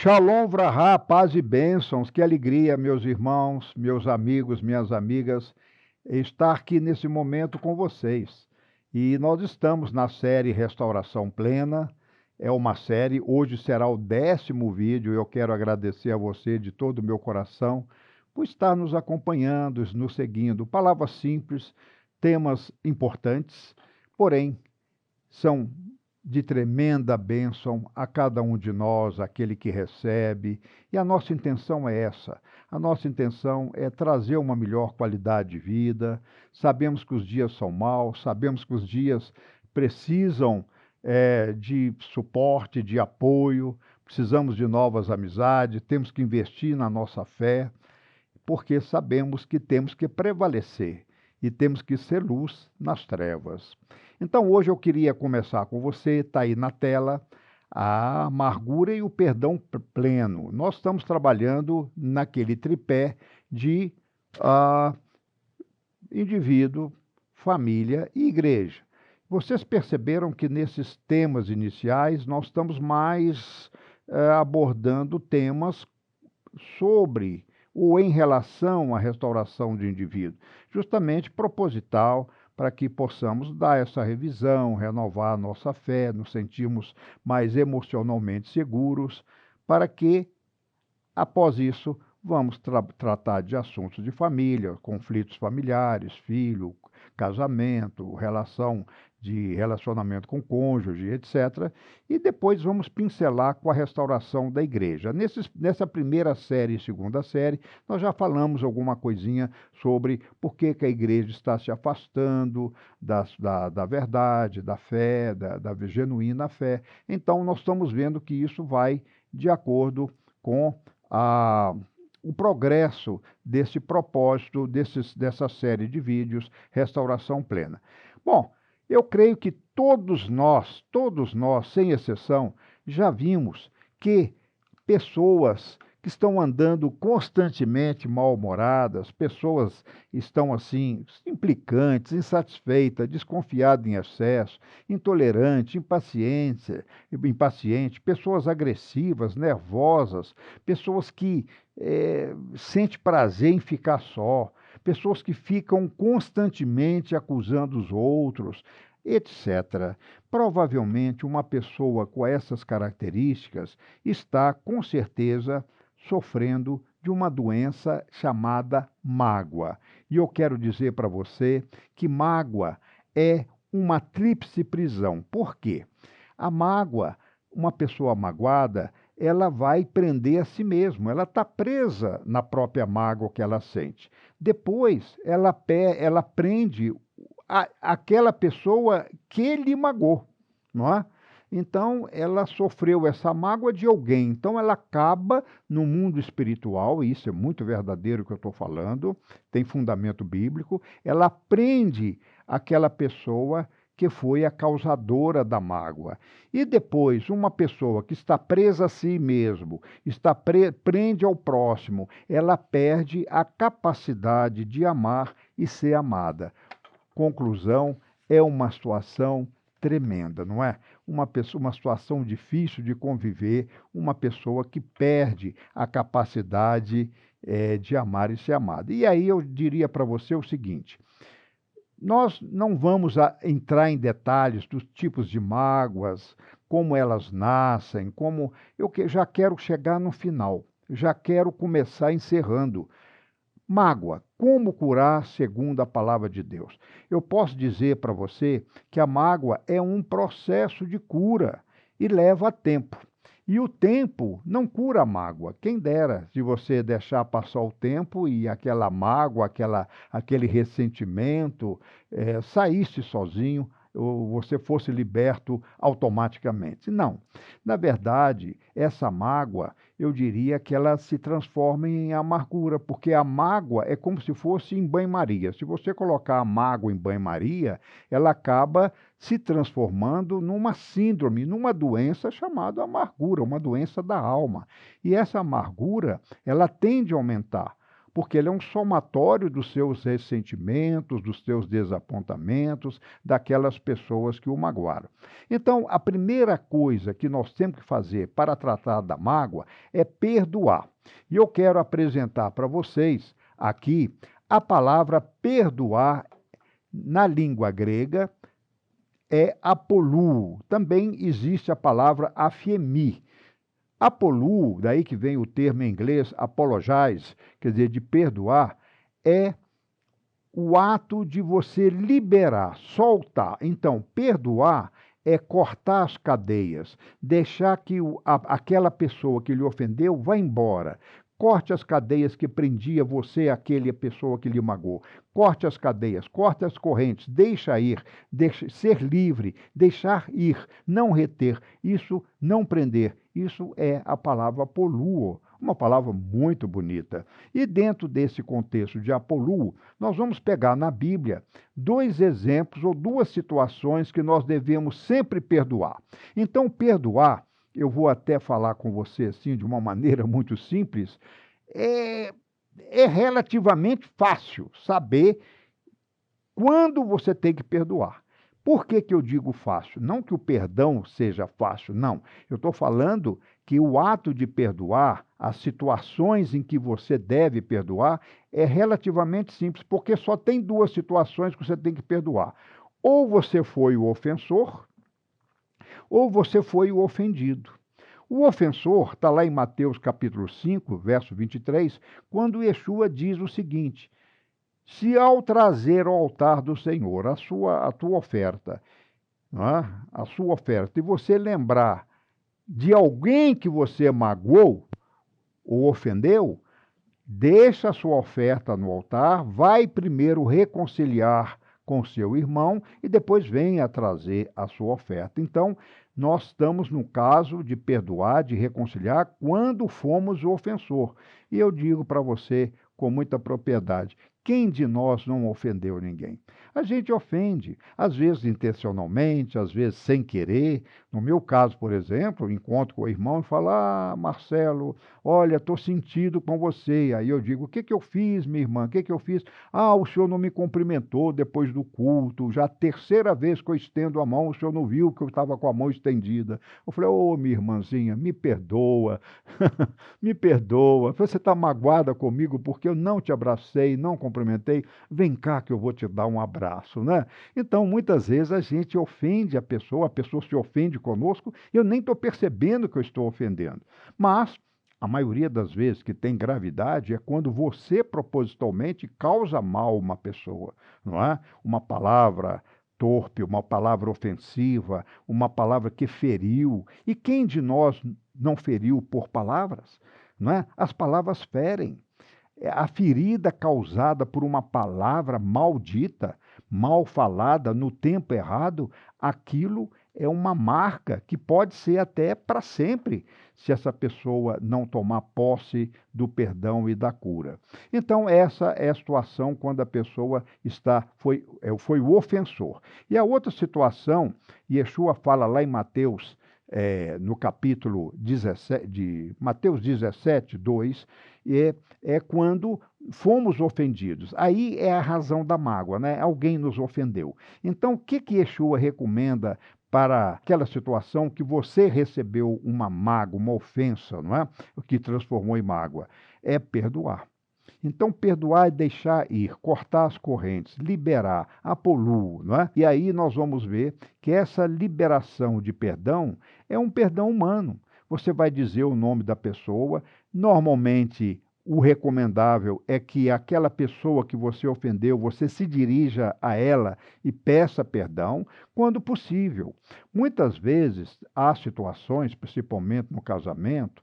Shalom Vrahá, paz e bênçãos, que alegria, meus irmãos, meus amigos, minhas amigas, estar aqui nesse momento com vocês. E nós estamos na série Restauração Plena, é uma série, hoje será o 10º vídeo, eu quero agradecer a você de todo o meu coração por estar nos acompanhando, nos seguindo. Palavras simples, temas importantes, porém, são de tremenda bênção a cada um de nós, aquele que recebe. E a nossa intenção é essa. A nossa intenção é trazer uma melhor qualidade de vida. Sabemos que os dias são maus, sabemos que os dias precisam de suporte, de apoio, precisamos de novas amizades, temos que investir na nossa fé, porque sabemos que temos que prevalecer e temos que ser luz nas trevas. Então, hoje eu queria começar com você, está aí na tela, a amargura e o perdão pleno. Nós estamos trabalhando naquele tripé de ah, indivíduo, família e igreja. Vocês perceberam que nesses temas iniciais nós estamos mais abordando temas sobre ou em relação à restauração de indivíduo, justamente proposital para que possamos dar essa revisão, renovar a nossa fé, nos sentirmos mais emocionalmente seguros, para que, após isso, vamos tratar de assuntos de família, conflitos familiares, filho, casamento, relacionamento com o cônjuge, etc. E depois vamos pincelar com a restauração da igreja. Nessa primeira série e segunda série, nós já falamos alguma coisinha sobre por que a igreja está se afastando da verdade, da fé, da genuína fé. Então, nós estamos vendo que isso vai de acordo com o progresso desse propósito, dessa série de vídeos, Restauração Plena. Bom, eu creio que todos nós, sem exceção, já vimos que pessoas que estão andando constantemente mal-humoradas, pessoas estão assim, implicantes, insatisfeitas, desconfiadas em excesso, intolerantes, impaciente, pessoas agressivas, nervosas, pessoas que sentem prazer em ficar só, pessoas que ficam constantemente acusando os outros, etc. Provavelmente uma pessoa com essas características está, com certeza, sofrendo de uma doença chamada mágoa. E eu quero dizer para você que mágoa é uma tríplice prisão. Por quê? A mágoa, uma pessoa magoada, ela vai prender a si mesma, ela está presa na própria mágoa que ela sente. Depois, ela prende aquela pessoa que lhe magoou, não é? Então, ela sofreu essa mágoa de alguém. Então, ela acaba no mundo espiritual, e isso é muito verdadeiro que eu estou falando, tem fundamento bíblico, ela prende aquela pessoa que foi a causadora da mágoa. E depois, uma pessoa que está presa a si mesmo, prende ao próximo, ela perde a capacidade de amar e ser amada. Conclusão, é uma situação tremenda, não é? Uma situação difícil de conviver, uma pessoa que perde a capacidade de amar e ser amada. E aí eu diria para você o seguinte: nós não vamos entrar em detalhes dos tipos de mágoas, como elas nascem, como eu já quero chegar no final, já quero começar encerrando. Mágoa, como curar segundo a palavra de Deus? Eu posso dizer para você que a mágoa é um processo de cura e leva tempo. E o tempo não cura a mágoa. Quem dera se você deixar passar o tempo e aquela mágoa, aquele ressentimento saísse sozinho, ou você fosse liberto automaticamente. Não. Na verdade, essa mágoa, eu diria que ela se transforma em amargura, porque a mágoa é como se fosse em banho-maria. Se você colocar a mágoa em banho-maria, ela acaba se transformando numa síndrome, numa doença chamada amargura, uma doença da alma. E essa amargura, ela tende a aumentar, porque ele é um somatório dos seus ressentimentos, dos seus desapontamentos, daquelas pessoas que o magoaram. Então, a primeira coisa que nós temos que fazer para tratar da mágoa é perdoar. E eu quero apresentar para vocês aqui a palavra perdoar na língua grega é apoluo. Também existe a palavra afiemi. Apoluo, daí que vem o termo em inglês apologize, quer dizer, de perdoar, é o ato de você liberar, soltar. Então, perdoar é cortar as cadeias, deixar que aquela pessoa que lhe ofendeu vá embora. Corte as cadeias que prendia você àquela pessoa que lhe magoou. Corte as cadeias, corte as correntes, deixa ir, deixa ser livre, deixar ir, não reter. Isso, não prender. Isso é a palavra apoluo, uma palavra muito bonita. E dentro desse contexto de apoluo, nós vamos pegar na Bíblia dois exemplos ou duas situações que nós devemos sempre perdoar. Então, perdoar, eu vou até falar com você assim de uma maneira muito simples, é, é relativamente fácil saber quando você tem que perdoar. Por que que eu digo fácil? Não que o perdão seja fácil, não. Eu estou falando que o ato de perdoar, as situações em que você deve perdoar, é relativamente simples, porque só tem duas situações que você tem que perdoar. Ou você foi o ofensor, ou você foi o ofendido. O ofensor está lá em Mateus capítulo 5, verso 23, quando Yeshua diz o seguinte: se ao trazer ao altar do Senhor a tua oferta, não é? A sua oferta, e você lembrar de alguém que você magoou ou ofendeu, deixa a sua oferta no altar, vai primeiro reconciliar com seu irmão e depois venha trazer a sua oferta. Então, nós estamos no caso de perdoar, de reconciliar, quando fomos o ofensor. E eu digo para você com muita propriedade: quem de nós não ofendeu ninguém? A gente ofende, às vezes intencionalmente, às vezes sem querer. No meu caso, por exemplo, eu encontro com o irmão e falo: ah, Marcelo, olha, estou sentido com você. Aí eu digo: o que que eu fiz, minha irmã? O que que eu fiz? Ah, o senhor não me cumprimentou depois do culto. Já a terceira vez que eu estendo a mão, o senhor não viu que eu estava com a mão estendida. Eu falei: ô, minha irmãzinha, me perdoa. Me perdoa. Você está magoada comigo porque eu não te abracei, não cumprimentei. Vem cá que eu vou te dar um abraço, né? Então, muitas vezes a gente ofende a pessoa se ofende conosco e eu nem estou percebendo que eu estou ofendendo. Mas a maioria das vezes que tem gravidade é quando você propositalmente causa mal a uma pessoa, não é? Uma palavra torpe, uma palavra ofensiva, uma palavra que feriu. E quem de nós não feriu por palavras? Não é? As palavras ferem. A ferida causada por uma palavra maldita, mal falada, no tempo errado, aquilo é uma marca que pode ser até para sempre, se essa pessoa não tomar posse do perdão e da cura. Então, essa é a situação quando a pessoa foi o ofensor. E a outra situação, Yeshua fala lá em Mateus, no capítulo 17, de Mateus 17, 2, é quando fomos ofendidos. Aí é a razão da mágoa, né? Alguém nos ofendeu. Então, o que que Yeshua recomenda para aquela situação que você recebeu uma mágoa, uma ofensa, não é? O que transformou em mágoa? É perdoar. Então, perdoar é deixar ir, cortar as correntes, liberar, apoluo, não é? E aí nós vamos ver que essa liberação de perdão é um perdão humano. Você vai dizer o nome da pessoa, normalmente o recomendável é que aquela pessoa que você ofendeu, você se dirija a ela e peça perdão, quando possível. Muitas vezes há situações, principalmente no casamento,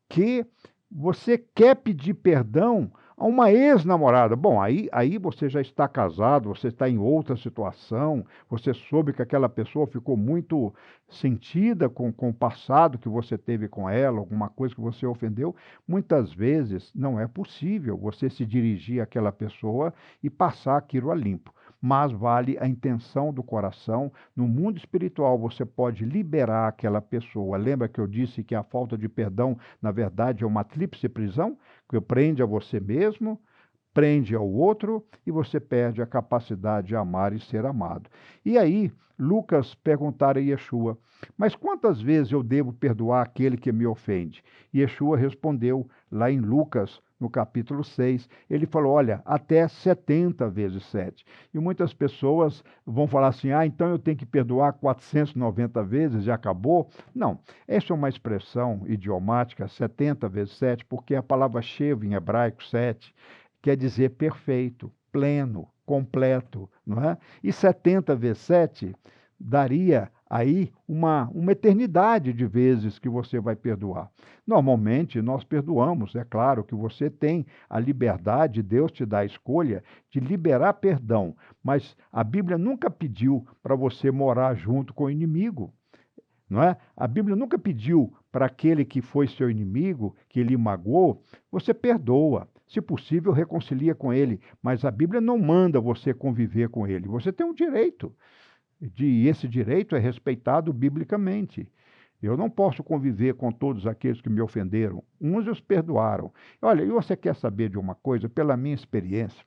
que você quer pedir perdão a uma ex-namorada. Bom, aí você já está casado, você está em outra situação, você soube que aquela pessoa ficou muito sentida com o passado que você teve com ela, alguma coisa que você ofendeu. Muitas vezes não é possível você se dirigir àquela pessoa e passar aquilo a limpo. Mas vale a intenção do coração. No mundo espiritual, você pode liberar aquela pessoa. Lembra que eu disse que a falta de perdão, na verdade, é uma tríplice prisão, que prende a você mesmo, prende ao outro e você perde a capacidade de amar e ser amado. E aí, Lucas perguntara a Yeshua, mas quantas vezes eu devo perdoar aquele que me ofende? E Yeshua respondeu, lá em Lucas, no capítulo 6, ele falou, olha, até 70 vezes 7. E muitas pessoas vão falar assim, então eu tenho que perdoar 490 vezes e acabou? Não, essa é uma expressão idiomática, 70 vezes 7, porque a palavra sheva em hebraico, 7, quer dizer perfeito, pleno, completo, não é? E 70 vezes 7 daria aí uma eternidade de vezes que você vai perdoar. Normalmente nós perdoamos, é claro que você tem a liberdade, Deus te dá a escolha de liberar perdão, mas a Bíblia nunca pediu para você morar junto com o inimigo. Não é? A Bíblia nunca pediu para aquele que foi seu inimigo, que lhe magoou, você perdoa. Se possível, reconcilia com ele. Mas a Bíblia não manda você conviver com ele. Você tem um direito. E esse direito é respeitado biblicamente. Eu não posso conviver com todos aqueles que me ofenderam. Uns os perdoaram. Olha, e você quer saber de uma coisa? Pela minha experiência,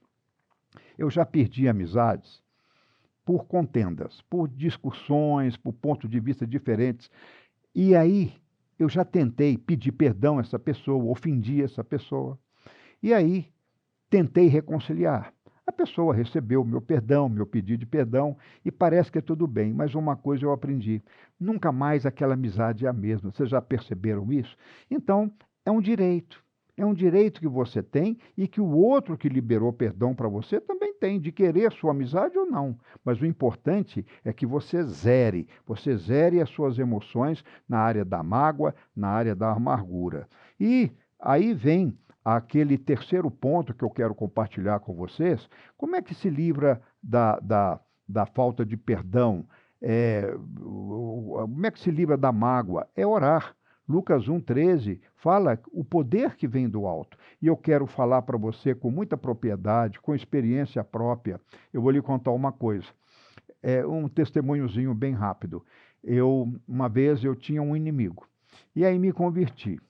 eu já perdi amizades por contendas, por discussões, por pontos de vista diferentes. E aí eu já tentei pedir perdão a essa pessoa, ofendi essa pessoa. E aí tentei reconciliar. A pessoa recebeu o meu perdão, meu pedido de perdão, e parece que é tudo bem. Mas uma coisa eu aprendi: nunca mais aquela amizade é a mesma. Vocês já perceberam isso? Então, é um direito. É um direito que você tem e que o outro que liberou perdão para você também tem, de querer sua amizade ou não. Mas o importante é que você zere as suas emoções na área da mágoa, na área da amargura. E aí vem aquele terceiro ponto que eu quero compartilhar com vocês. Como é que se livra da falta de perdão? Como é que se livra da mágoa? É orar. Lucas 1,13 fala o poder que vem do alto. E eu quero falar para você com muita propriedade, com experiência própria. Eu vou lhe contar uma coisa. É um testemunhozinho bem rápido. Uma vez eu tinha um inimigo. E aí me converti.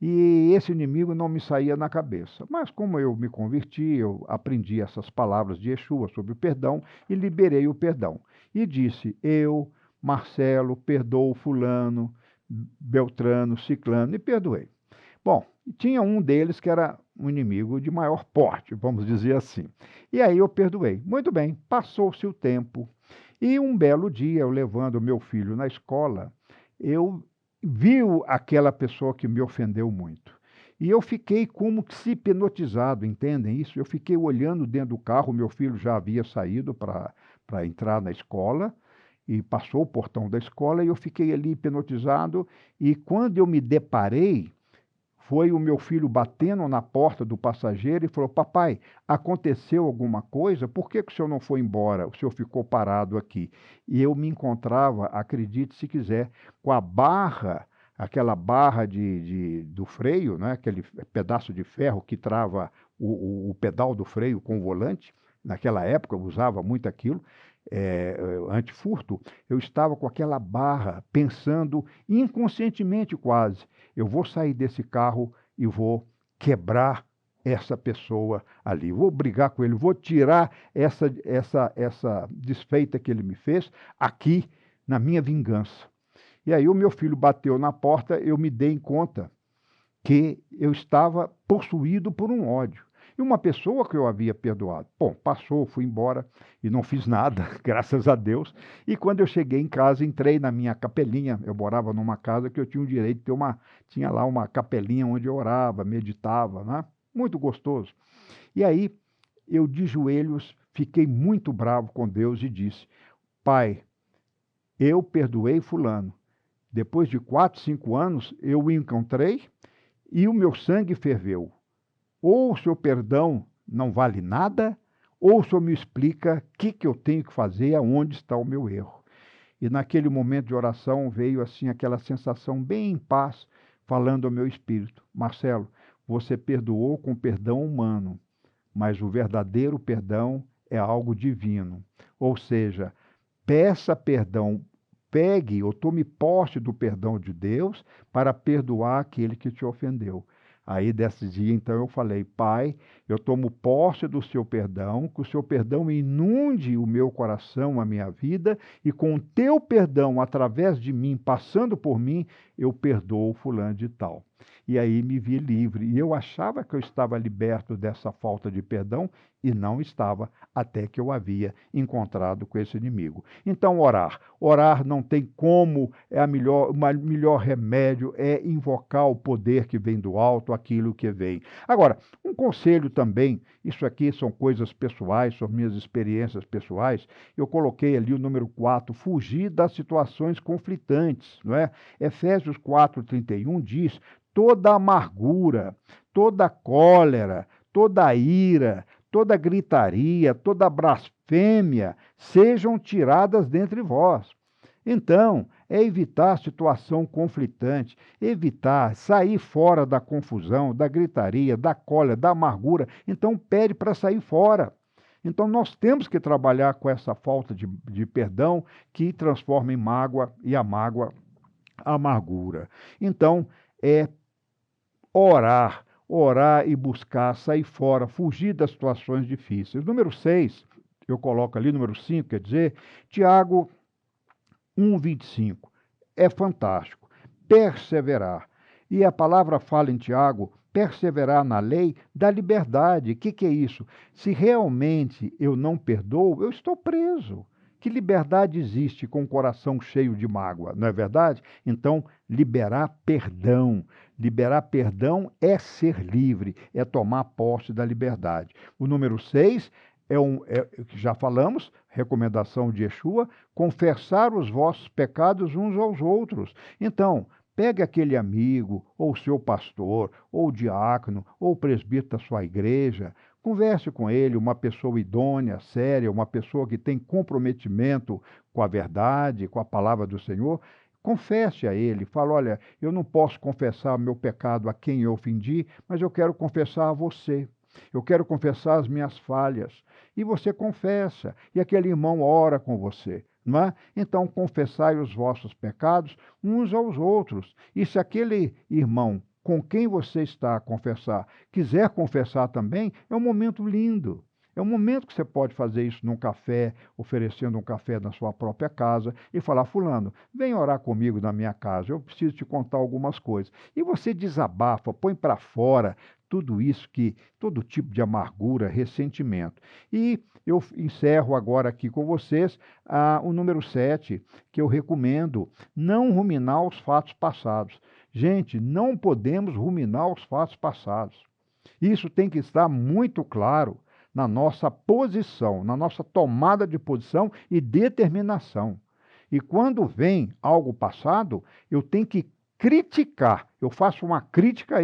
E esse inimigo não me saía na cabeça. Mas como eu me converti, eu aprendi essas palavras de Yeshua sobre o perdão e liberei o perdão. E disse, eu, Marcelo, perdoo fulano, Beltrano, Ciclano, e perdoei. Bom, tinha um deles que era um inimigo de maior porte, vamos dizer assim. E aí eu perdoei. Muito bem, passou-se o tempo. E um belo dia, eu levando meu filho na escola, eu viu aquela pessoa que me ofendeu muito. E eu fiquei como que se hipnotizado, entendem isso? Eu fiquei olhando dentro do carro, meu filho já havia saído para entrar na escola, e passou o portão da escola, e eu fiquei ali hipnotizado, e quando eu me deparei, foi o meu filho batendo na porta do passageiro e falou, papai, aconteceu alguma coisa? Por que que o senhor não foi embora? O senhor ficou parado aqui. E eu me encontrava, acredite se quiser, com a barra, aquela barra do freio, né? Aquele pedaço de ferro que trava o pedal do freio com o volante. Naquela época eu usava muito aquilo, antifurto. Eu estava com aquela barra, pensando inconscientemente quase, eu vou sair desse carro e vou quebrar essa pessoa ali. Vou brigar com ele, vou tirar essa desfeita que ele me fez aqui na minha vingança. E aí o meu filho bateu na porta, eu me dei conta que eu estava possuído por um ódio. E uma pessoa que eu havia perdoado. Bom, passou, fui embora e não fiz nada, graças a Deus. E quando eu cheguei em casa, entrei na minha capelinha. Eu morava numa casa que eu tinha o direito de ter tinha lá uma capelinha onde eu orava, meditava, né? Muito gostoso. E aí, eu de joelhos, fiquei muito bravo com Deus e disse, Pai, eu perdoei fulano. Depois de 4, 5 anos, eu o encontrei e o meu sangue ferveu. Ou o seu perdão não vale nada, ou o senhor me explica o que eu tenho que fazer, aonde está o meu erro. E naquele momento de oração veio assim aquela sensação bem em paz, falando ao meu espírito, Marcelo, você perdoou com perdão humano, mas o verdadeiro perdão é algo divino. Ou seja, peça perdão, pegue ou tome posse do perdão de Deus para perdoar aquele que te ofendeu. Aí, desse dia, então, eu falei: Pai, eu tomo posse do seu perdão, que o seu perdão inunde o meu coração, a minha vida, e com o teu perdão, através de mim, passando por mim, eu perdoo fulano de tal. E aí me vi livre. E eu achava que eu estava liberto dessa falta de perdão, e não estava, até que eu havia encontrado com esse inimigo. Então, orar. Orar não tem como, o melhor remédio é invocar o poder que vem do alto, aquilo que vem. Agora, um conselho também, isso aqui são coisas pessoais, são minhas experiências pessoais, eu coloquei ali o número 4, fugir das situações conflitantes, não é? Efésios 4:31 diz: toda amargura, toda cólera, toda ira, toda gritaria, toda blasfêmia sejam tiradas dentre vós. Então, é evitar situação conflitante, evitar sair fora da confusão, da gritaria, da cólera, da amargura. Então, pede para sair fora. Então, nós temos que trabalhar com essa falta de perdão que transforma em mágoa e a mágoa, a amargura. Então, é orar e buscar sair fora, fugir das situações difíceis. Número 6, eu coloco ali, número 5, quer dizer, Tiago 1:25. É fantástico. Perseverar. E a palavra fala em Tiago, perseverar na lei da liberdade. O que é isso? Se realmente eu não perdoo, eu estou preso. Que liberdade existe com o coração cheio de mágoa, não é verdade? Então, liberar perdão. Liberar perdão é ser livre, é tomar posse da liberdade. O número 6 já falamos, recomendação de Yeshua, confessar os vossos pecados uns aos outros. Então, pegue aquele amigo, ou seu pastor, ou diácono, ou presbítero da sua igreja, converse com ele, uma pessoa idônea, séria, uma pessoa que tem comprometimento com a verdade, com a palavra do Senhor. Confesse a ele, fala: olha, eu não posso confessar meu pecado a quem eu ofendi, mas eu quero confessar a você. Eu quero confessar as minhas falhas. E você confessa, e aquele irmão ora com você, não é? Então, confessai os vossos pecados uns aos outros. E se aquele irmão com quem você está a confessar quiser confessar também, é um momento lindo. É um momento que você pode fazer isso num café, oferecendo um café na sua própria casa e falar: fulano, vem orar comigo na minha casa, eu preciso te contar algumas coisas. E você desabafa, põe para fora tudo isso todo tipo de amargura, ressentimento. E eu encerro agora aqui com vocês o número 7, que eu recomendo: não ruminar os fatos passados. Gente, não podemos ruminar os fatos passados. Isso tem que estar muito claro na nossa posição, na nossa tomada de posição e determinação. E quando vem algo passado, eu tenho que criticar. Eu faço uma crítica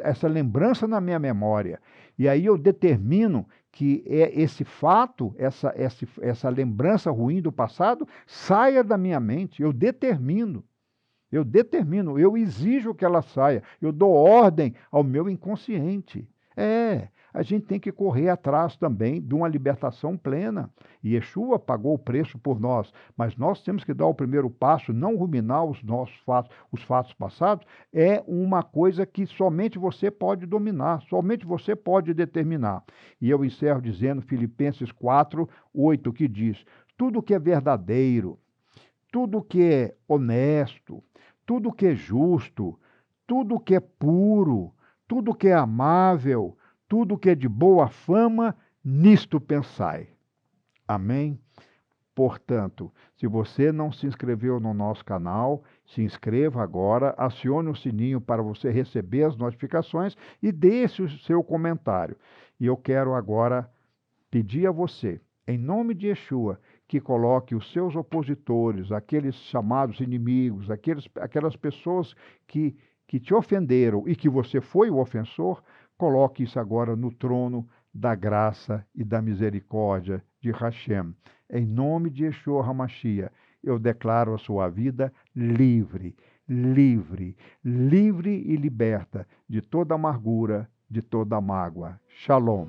essa lembrança na minha memória. E aí eu determino que esse fato, essa lembrança ruim do passado, saia da minha mente. Eu exijo que ela saia, eu dou ordem ao meu inconsciente. A gente tem que correr atrás também de uma libertação plena. E Yeshua pagou o preço por nós, mas nós temos que dar o primeiro passo, não ruminar os fatos passados, é uma coisa que somente você pode dominar, somente você pode determinar. E eu encerro dizendo Filipenses 4:8, que diz: tudo que é verdadeiro, tudo que é honesto, tudo que é justo, tudo que é puro, tudo que é amável, tudo que é de boa fama, nisto pensai. Amém? Portanto, se você não se inscreveu no nosso canal, se inscreva agora, acione o sininho para você receber as notificações e deixe o seu comentário. E eu quero agora pedir a você, em nome de Yeshua, que coloque os seus opositores, aqueles chamados inimigos, aquelas pessoas que te ofenderam e que você foi o ofensor, coloque isso agora no trono da graça e da misericórdia de Hashem. Em nome de Yeshua HaMashiach, eu declaro a sua vida livre, livre, livre e liberta de toda amargura, de toda mágoa. Shalom.